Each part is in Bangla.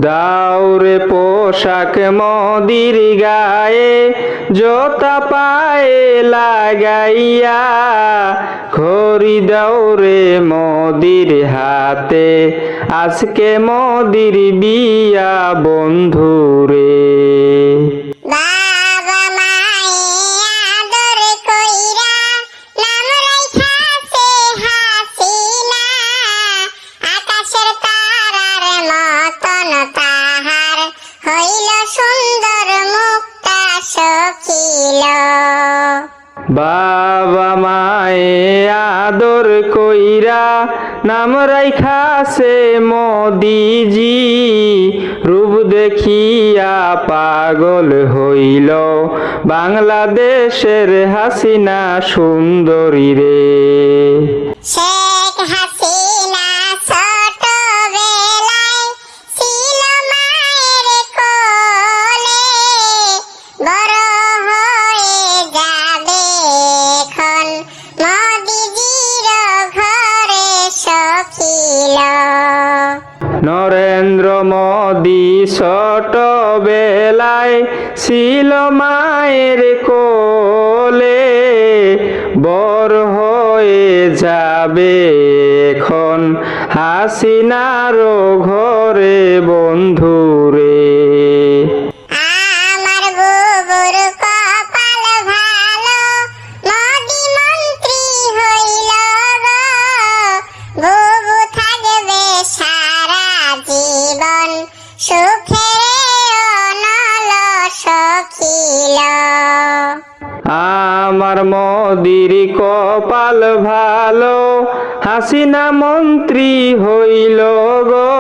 দাউরে পোশাক মদির গায়ে, জোতা পায়ে লাগাইয়া, খড়ি দাউরে মদির হাতে, আজকে মদির বিয়া বন্ধুরে। বাবা মায়ে আদর কইরা নাম রাইখাছে মোদিজি, রূপ দেখিয়া পাগল হইল বাংলাদেশের হাসিনা সুন্দরী রে। শেখ হাসিনা ছোটবেলায় ছিল মায়ের কোলে, বড় হয়ে যাবে এখন মোদিজির ঘরে সখিল। নরেন্দ্র মোদি ছোটবেলায় ছিল মায়ের কোলে, বড় হয়ে যাবে এখন হাসিনারও ঘরে বন্ধুরে। আমার বুবুর কপাল ভালো, মোদি মন্ত্রী হইল গো, বুবু থাকবে সারা জীবন সুখে অনল সখিল। আমার মোদির কপাল ভালো, হাসিনা মন্ত্রী হইল গো,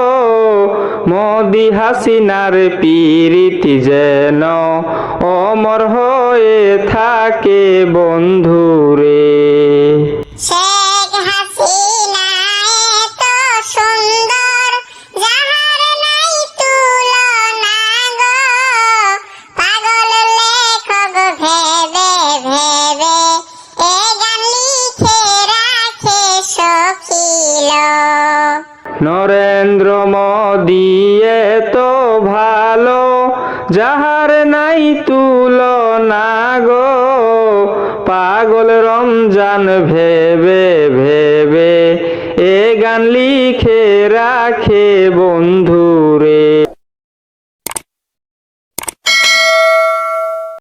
মোদি হাসিনার প্রীতি যেন অমর হয়ে থাকে বন্ধুরে। শেখ হাসিনা এত সুন্দর, যাহার নাই তুলনা গো, পাগল লেখক ভেবে ভেবে এ গান লিখে রাখে সখিল। নরেন্দ্র মোদি এত ভালো, যাহার নাই তুলনা গো, পাগল রমজান ভেবে ভেবে এ গান লিখে রাখে বন্ধুরে।